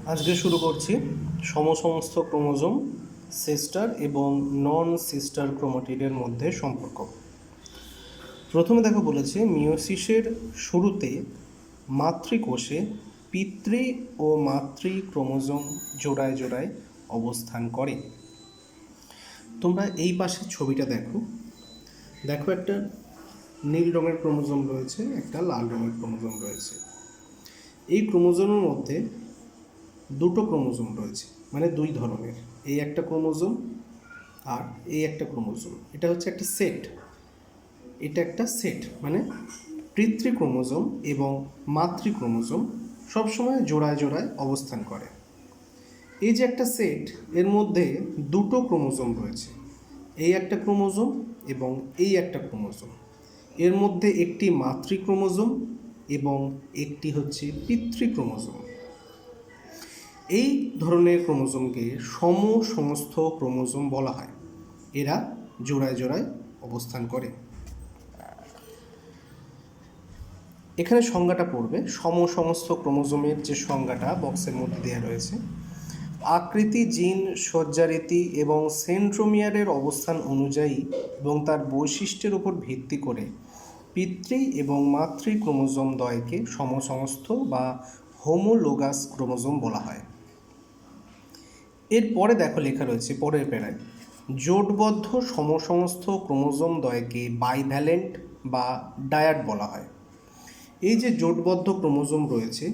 আজকে শুরু করছি সমসমস্ত ক্রোমোজোম সিস্টার এবং নন সিস্টার ক্রোমাটিডের মধ্যে সম্পর্ক। প্রথমে দেখো বলেছে মিওসিসের শুরুতে মাতৃকোষে পিতৃ ও মাতৃ ক্রোমোজোম জোড়ায় জোড়ায় অবস্থান করে। তোমরা এই পাশের ছবিটা দেখো, একটা নীল রঙের ক্রোমোজোম রয়েছে, একটা লাল রঙের ক্রোমোজোম রয়েছে। এই ক্রোমোজোমের মধ্যে দুটো ক্রোমোজোম রয়েছে, মানে দুই ধরনের, এই একটা ক্রোমোজোম আর এই একটা ক্রোমোজোম। এটা হচ্ছে একটা সেট, এটা একটা সেট, মানে পিতৃ ক্রোমোজোম এবং মাতৃ ক্রোমোজোম সবসময় জোড়ায় জোড়ায় অবস্থান করে। এই যে একটা সেট, এর মধ্যে দুটো ক্রোমোজোম রয়েছে, এই একটা ক্রোমোজোম এবং এই একটা ক্রোমোজোম। এর মধ্যে একটি মাতৃ ক্রোমোজোম এবং একটি হচ্ছে পিতৃ ক্রোমোজোম। এই ধরনের ক্রোমোজোমকে সমসমস্থ ক্রোমোজোম বলা হয়। এরা জোড়ায় জোড়ায় অবস্থান করে। এখানে সংজ্ঞাটা পড়বে, সমসমস্ত ক্রোমোজোমের যে সংজ্ঞাটা বক্সের মধ্যে দেওয়া রয়েছে। আকৃতি, জিন, সজ্জারীতি এবং সেন্ট্রোমিয়ারের অবস্থান অনুযায়ী এবং তার বৈশিষ্ট্যের উপর ভিত্তি করে পিতৃ এবং মাতৃ ক্রোমোজোম দ্বয়কে সমসমস্থ বা হোমোলোগাস ক্রোমোজোম বলা হয়। এরপরে দেখো লেখা রয়েছে পরের প্যারায়, জোটবদ্ধ সমসমস্থ ক্রোমোজোম দ্বয়কে বাইভ্যালেন্ট বা ডায়াড বলা হয়। এই যে জোটবদ্ধ ক্রোমোজোম রয়েছে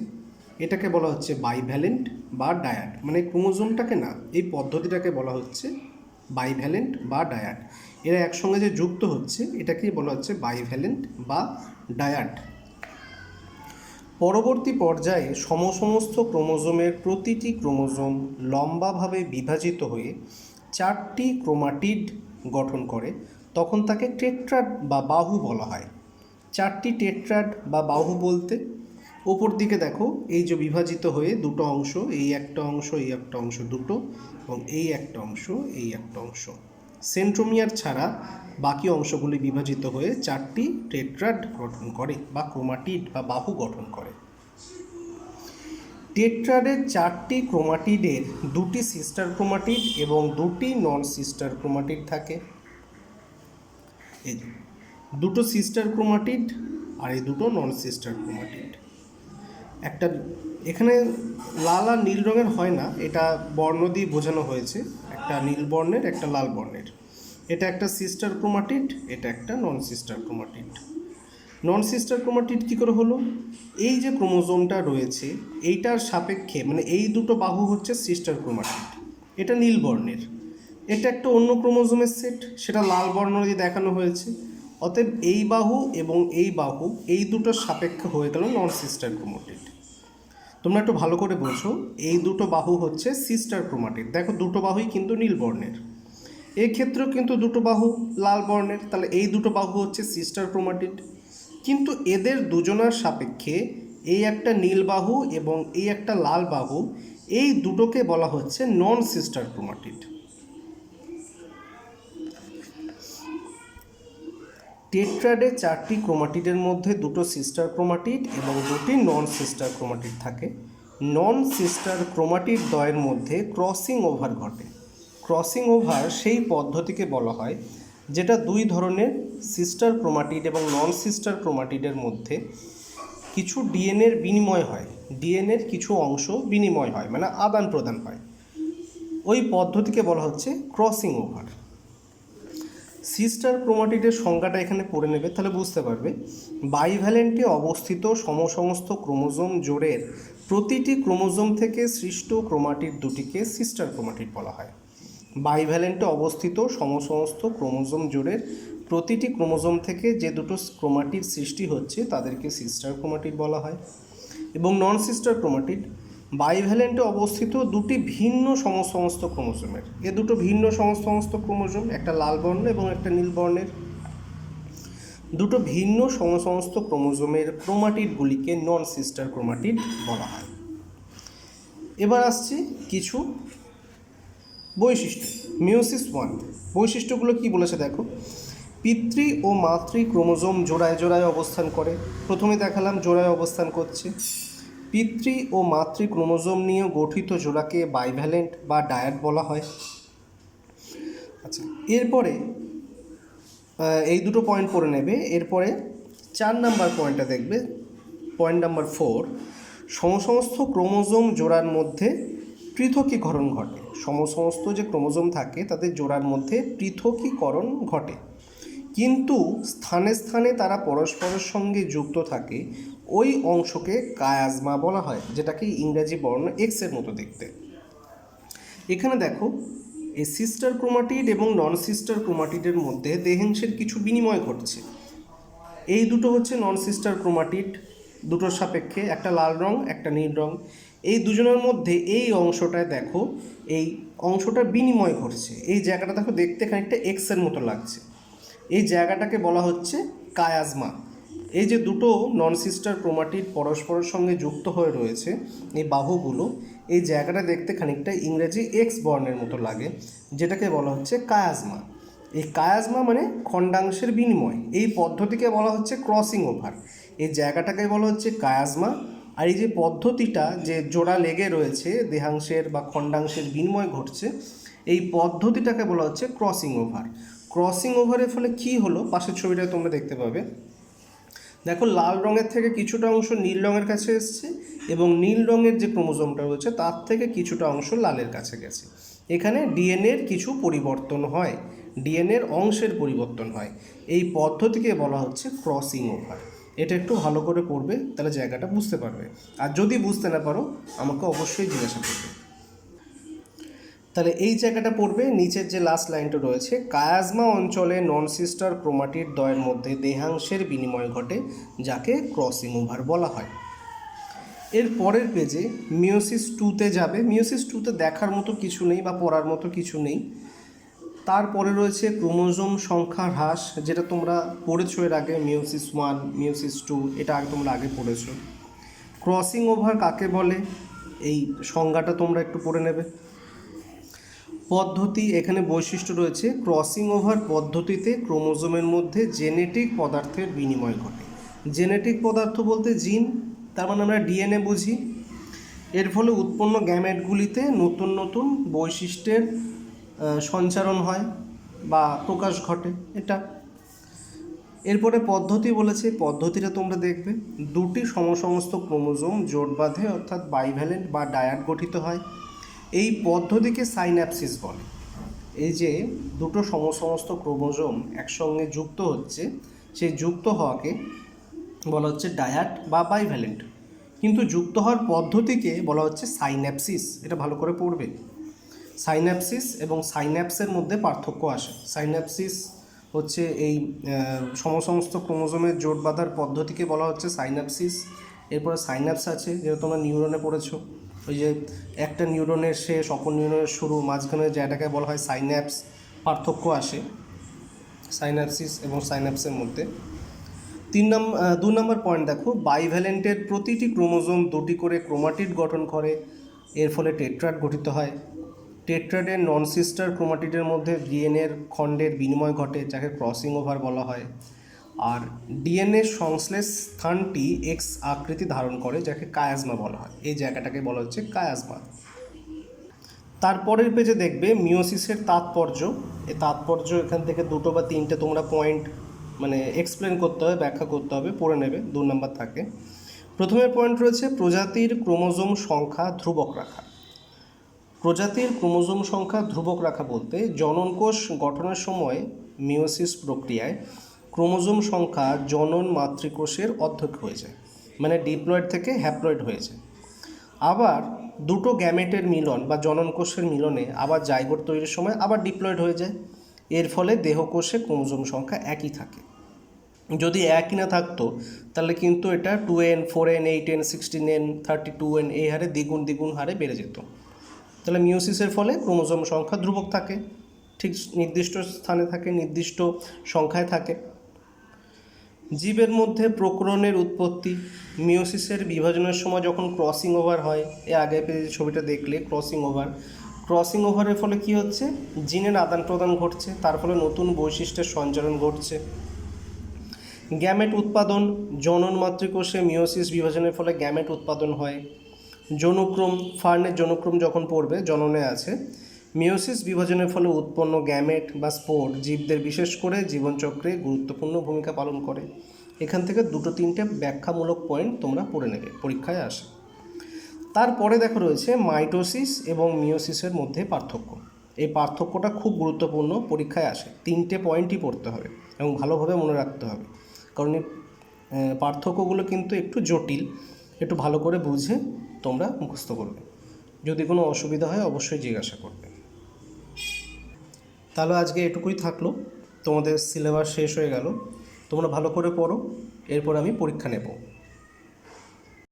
এটাকে বলা হচ্ছে বাইভ্যালেন্ট বা ডায়াড, মানে ক্রোমোজোমটাকে না, এই পদ্ধতিটাকে বলা হচ্ছে বাইভ্যালেন্ট বা ডায়াড। এরা একসঙ্গে যে যুক্ত হচ্ছে এটাকেই বলা হচ্ছে বাইভ্যালেন্ট বা ডায়াড। পরবর্তী পর্যায়ে সমসমস্ত ক্রোমোজোমের প্রতিটি ক্রোমোজোম লম্বাভাবে বিভাজিত হয়ে 4টি ক্রোমাটিড গঠন করে, তখন তাকে টেট্রাড বা বাহু বলা হয়। 4টি টেট্রাড বা বাহু বলতে ওপর দিকে দেখো, এই যে বিভাজিত হয়ে দুটো অংশ, এই একটা অংশ, এই একটা অংশ দুটো, এবং এই একটা অংশ, এই একটা অংশ, সেন্ট্রোমিয়ার ছাড়া বাকি অংশগুলি বিভাজিত হয়ে 4টি টেট্রাড গঠন করে বা ক্রোমাটিড বা বাহু গঠন করে। টেট্রাডের 4টি ক্রোমাটিডের 2টি সিস্টার ক্রোমাটিড এবং 2টি নন সিস্টার ক্রোমাটিড থাকে। এই দুটো সিস্টার ক্রোমাটিড আর এই দুটো নন সিস্টার ক্রোমাটিড। একটা এখানে লাল আর নীল রঙের হয় না, এটা বর্ণ দিয়ে বোঝানো হয়েছে, একটা নীল বর্ণের একটা লাল বর্ণের। এটা একটা সিস্টার ক্রোমাটিড, এটা একটা non sister chromatid. Non sister chromatid কী করে হলো? এই যে ক্রোমোজোমটা রয়েছে এইটার সাপেক্ষে, মানে এই দুটো বাহু হচ্ছে সিস্টার ক্রোমাটিড, এটা নীল বর্ণের। এটা একটা অন্য ক্রোমোজোমের সেট, সেটা লাল বর্ণ দিয়ে দেখানো হয়েছে। অতএব এই বাহু এবং এই বাহু এই দুটোর সাপেক্ষে হয়ে গেল নন সিস্টার ক্রোমাটিড। তোমরা একটু ভালো করে বোঝো, এই দুটো বাহু হচ্ছে সিস্টার ক্রোমাটিড। দেখো দুটো বাহুই কিন্তু নীল বর্ণের, এই ক্ষেত্রেও কিন্তু দুটো বাহু লাল বর্ণের, তাহলে এই দুটো বাহু হচ্ছে সিস্টার ক্রোমাটিড। কিন্তু এদের দুজনার সাপেক্ষে এই একটা নীল বাহু এবং এই একটা লাল বাহু, এই দুটোকে বলা হচ্ছে নন সিস্টার ক্রোমাটিড। টেট্রাডে 4টি ক্রোমাটিডের মধ্যে দুটো সিস্টার ক্রোমাটিড এবং 2টি নন সিস্টার ক্রোমাটিড থাকে। নন সিস্টার ক্রোমাটিড দ্বয়ের মধ্যে ক্রসিং ওভার ঘটে। ক্রসিং ওভার সেই পদ্ধতিকে বলা হয় যেটা দুই ধরনের সিস্টার ক্রোমাটিড এবং নন সিস্টার ক্রোমাটিডের মধ্যে কিছু ডিএনএর বিনিময় হয়, ডিএনএর কিছু অংশ বিনিময় হয়, মানে আদান প্রদান হয়। ওই পদ্ধতিকে বলা হচ্ছে ক্রসিং ওভার। সিস্টার ক্রোমাটিডের সংজ্ঞাটা এখানে পড়ে নেবে, তাহলে বুঝতে পারবে। বাইভ্যালেন্টে অবস্থিত সমসমস্ত ক্রোমোজোম জোড়ের প্রতিটি ক্রোমোজোম থেকে সৃষ্ট ক্রোমাটিড দুটিকে সিস্টার ক্রোমাটিড বলা হয়। বাইভ্যালেন্টে অবস্থিত সমসমস্ত ক্রোমোজোম জোড়ের প্রতিটি ক্রোমোজোম থেকে যে দুটো ক্রোমাটিড সৃষ্টি হচ্ছে তাদেরকে সিস্টার ক্রোমাটিড বলা হয়। এবং নন সিস্টার ক্রোমাটিড বাইভ্যালেন্টে অবস্থিত দুটি ভিন্ন সমস্ত ক্রোমোজোমের, এ দুটো ভিন্ন সমস্ত ক্রোমোজোম, একটা লাল বর্ণ এবং একটা নীল বর্ণের, দুটো ভিন্ন সমস্ত ক্রোমোজোমের ক্রোমাটিডগুলিকে নন সিস্টার ক্রোমাটিড বলা হয়। এবার আসছে কিছু বৈশিষ্ট্য। মিওসিস 1 বৈশিষ্ট্যগুলো কি বলেছে দেখো। পিতৃ ও মাতৃ ক্রোমোজোম জোড়ায় জোড়ায় অবস্থান করে। প্রথমে দেখালাম জোড়ায় অবস্থান করছে। পিতৃ ও মাতৃ ক্রোমোজোম নিয়ে গঠিত জোড়াকে বাইভ্যালেন্ট বা ডায়াড বলা হয়। আচ্ছা, এরপরে এই দুটো পয়েন্ট পড়ে নেবে। এরপরে 4 নাম্বার পয়েন্টটা দেখবে, পয়েন্ট নাম্বার 4, সমসমস্ত ক্রোমোজোম জোড়ার মধ্যে পৃথকীকরণ ঘটে। সমসমস্ত যে ক্রোমোজোম থাকে তাদের জোড়ার মধ্যে পৃথকীকরণ ঘটে, কিন্তু স্থানে স্থানে তারা পরস্পরের সঙ্গে যুক্ত থাকে। ওই অংশকে কায়াজমা বলা হয়, যেটাকে ইংরাজি বর্ণ এক্সের মতো দেখতে। এখানে দেখো, এই সিস্টার ক্রোমাটিড এবং নন সিস্টার ক্রোমাটিডের মধ্যে দেহাংশের কিছু বিনিময় ঘটছে। এই দুটো হচ্ছে নন সিস্টার ক্রোমাটিড, দুটোর সাপেক্ষে, একটা লাল রং একটা নীল রং। এই দুজনের মধ্যে এই অংশটায় দেখো, এই অংশটার বিনিময় ঘটছে। এই জায়গাটা দেখো দেখতে খানিকটা এক্সের মতো লাগছে, এই জায়গাটাকে বলা হচ্ছে কায়াজমা। এই যে দুটো নন সিস্টার ক্রোমাটিড পরস্পরের সঙ্গে যুক্ত হয়ে রয়েছে, এই বাহুগুলো, এই জায়গাটা দেখতে খানিকটা ইংরেজি এক্স বর্ণের মতো লাগে, যেটাকে বলা হচ্ছে কায়াজমা। এই কায়াজমা মানে খণ্ডাংশের বিনিময়। এই পদ্ধতিকে বলা হচ্ছে ক্রসিং ওভার। এই জায়গাটাকে বলা হচ্ছে কায়াজমা। আর এই যে পদ্ধতিটা, যে জোড়া লেগে রয়েছে, দেহাংশের বা খণ্ডাংশের বিনিময় ঘটছে, এই পদ্ধতিটাকে বলা হচ্ছে ক্রসিং ওভার। ক্রসিং ওভারের ফলে কি হলো, পাশের ছবিটা তোমরা দেখতে পাবে। দেখো, লাল রঙের থেকে কিছুটা অংশ নীল রঙের কাছে এসছে, এবং নীল রঙের যে ক্রোমোজোমটা রয়েছে তার থেকে কিছুটা অংশ লালের কাছে গেছে। এখানে ডিএনএর কিছু পরিবর্তন হয়, ডিএনএর অংশের পরিবর্তন হয়। এই পদ্ধতিকে বলা হচ্ছে ক্রসিং ওভার। এটা একটু ভালো করে পড়বে, তাহলে জায়গাটা বুঝতে পারবে। আর যদি বুঝতে না পারো আমাকে অবশ্যই জিজ্ঞাসা করবে। তাহলে এই জায়গাটা পড়বে, নিচের যে লাস্ট লাইনটা রয়েছে, কায়াজমা অঞ্চলে নন সিস্টার ক্রোমাটিড দ্বয়ের মধ্যে দেহাংশের বিনিময় ঘটে, যাকে ক্রসিং ওভার বলা হয়। এর পরের পেজে মিওসিস 2-তে যাবে। মিওসিস 2-তে দেখার মতো কিছু নেই বা পড়ার মতো কিছু নেই। তারপরে রয়েছে ক্রোমোজোম সংখ্যা হ্রাস, যেটা তোমরা পড়েছো এর আগে, মিওসিস 1, মিওসিস 2, এটা তোমরা আগে পড়েছো। ক্রসিং ওভার কাকে বলে, এই সংজ্ঞাটা তোমরা একটু পড়ে নেবে। পদ্ধতি, এখানে বৈশিষ্ট্য রয়েছে, ক্রসিং ওভার পদ্ধতিতে ক্রোমোজোমের মধ্যে জেনেটিক পদার্থের বিনিময় ঘটে। জেনেটিক পদার্থ বলতে জিন, তার মানে আমরা ডিএনএ বুঝি। এর ফলে উৎপন্ন গ্যামেটগুলিতে নতুন নতুন বৈশিষ্ট্যের সঞ্চারণ হয় বা প্রকাশ ঘটে, এটা। এরপরে পদ্ধতি বলেছে, পদ্ধতিটা তোমরা দেখবে, দুটি সমসমস্ত ক্রোমোজোম জোট বাঁধে, অর্থাৎ বাইভ্যালেন্ট বা ডায়াড গঠিত হয়। এই পদ্ধতিকে সাইন্যাপসিস বলে। এই যে দুটো সমসমস্ত ক্রোমোজোম একসঙ্গে যুক্ত হচ্ছে, সেই যুক্ত হওয়াকে বলা হচ্ছে ডায়াড বা বাইভ্যালেন্ট। কিন্তু যুক্ত হওয়ার পদ্ধতিকে বলা হচ্ছে সাইন্যাপসিস। এটা ভালো করে পড়বে। সাইন্যাপসিস এবং সাইন্যাপসের মধ্যে পার্থক্য আসে। সাইন্যাপসিস হচ্ছে এই সমসমস্ত ক্রোমোজোমের জোট বাঁধার পদ্ধতিকে বলা হচ্ছে সাইন্যাপসিস। এরপরে সাইন্যাপস আছে, যেটা তোমরা নিউরনে পড়েছো, ওই যে একটা নিউরনের শেষ, অপর নিউরনের শুরু, মাঝখানে যেটাকে বলা হয় সাইন্যাপস। পার্থক্য আসে সাইন্যাপসিস এবং সাইন্যাপসের মধ্যে। 2 নম্বর পয়েন্ট দেখো, বাইভ্যালেন্টের প্রতিটি ক্রোমোজোম দুটি করে ক্রোমাটিড গঠন করে, এর ফলে টেট্রাড গঠিত হয়। টেট্রাডের নন সিস্টার ক্রোমাটিডের মধ্যে ডিএনএর খণ্ডের বিনিময় ঘটে, যাকে ক্রসিং ওভার বলা হয়। আর ডিএনএ সংশ্লেষ স্থানটি এক্স আকৃতি ধারণ করে, যাকে কায়াজমা বলা হয়। এই জায়গাটাকে বলা হচ্ছে কায়াজমা। তারপরের পেজে দেখবে মিওসিসের তাৎপর্য। এই তাৎপর্য এখান থেকে 2 বা 3টে তোমরা পয়েন্ট মানে এক্সপ্লেন করতে হবে, ব্যাখ্যা করতে হবে, পড়ে নেবে, 2 নম্বর থাকে। প্রথমের পয়েন্ট রয়েছে প্রজাতির ক্রোমোজোম সংখ্যা ধ্রুবক রাখা। প্রজাতির ক্রোমোজোম সংখ্যা ধ্রুবক রাখা বলতে জননকোষ গঠনের সময় মিওসিস প্রক্রিয়ায় ক্রোমোজোম সংখ্যা জনন মাতৃকোষের অর্ধেক হয়ে যায়, মানে ডিপ্লয়েড থেকে হ্যাপ্লয়েড হয়ে যায়। আবার দুটো গ্যামেটের মিলন বা জননকোষের মিলনে আবার জাইগোট তৈরির সময় আবার ডিপ্লয়েড হয়ে যায়। এর ফলে দেহকোষে ক্রোমোজোম সংখ্যা একই থাকে। যদি একই না থাকতো তাহলে কিন্তু এটা 2n, 4n, 8n, 16n, 32n এই হারে দ্বিগুণ হারে বেড়ে যেত। তাহলে মিওসিসের ফলে ক্রোমোজোম সংখ্যা ধ্রুবক থাকে, ঠিক নির্দিষ্ট স্থানে থাকে, নির্দিষ্ট সংখ্যায় থাকে। জীবের মধ্যে প্রকরণের উৎপত্তি, মিওসিসের বিভাজনের সময় যখন ক্রসিং ওভার হয়, এ আগে পেজে ছবিটা দেখলে ক্রসিং ওভারের ফলে কি হচ্ছে, জিনের আদান প্রদান ঘটছে, তার ফলে নতুন বৈশিষ্ট্যের সঞ্চারণ ঘটছে। গ্যামেট উৎপাদন, জনন মাতৃকোষে মিওসিস বিভাজনের ফলে গ্যামেট উৎপাদন হয়। যৌনক্রম, ফার্নের যৌনক্রম যখন পড়বে, জননে আছে, মিওসিস বিভাজনের ফলে উৎপন্ন গ্যামেট বা স্পোর জীবদের বিশেষ করে জীবনচক্রে গুরুত্বপূর্ণ ভূমিকা পালন করে। এখান থেকে 2-3টে ব্যাখ্যামূলক পয়েন্ট তোমরা পড়ে নেবে, পরীক্ষায় আসে। তারপরে দেখো রয়েছে মাইটোসিস এবং মিওসিসের মধ্যে পার্থক্য। এই পার্থক্যটা খুব গুরুত্বপূর্ণ, পরীক্ষায় আসে। 3টে পয়েন্টই পড়তে হবে এবং ভালোভাবে মনে রাখতে হবে, কারণ এই পার্থক্যগুলো কিন্তু একটু জটিল, একটু ভালো করে বুঝে তোমরা মুখস্থ করবে। যদি কোনো অসুবিধা হয় অবশ্যই জিজ্ঞাসা করবে। তাহলে আজকে এটুকুই থাকলো, তোমাদের সিলেবাস শেষ হয়ে গেল। তোমরা ভালো করে পড়ো, এরপর আমি পরীক্ষা নেব।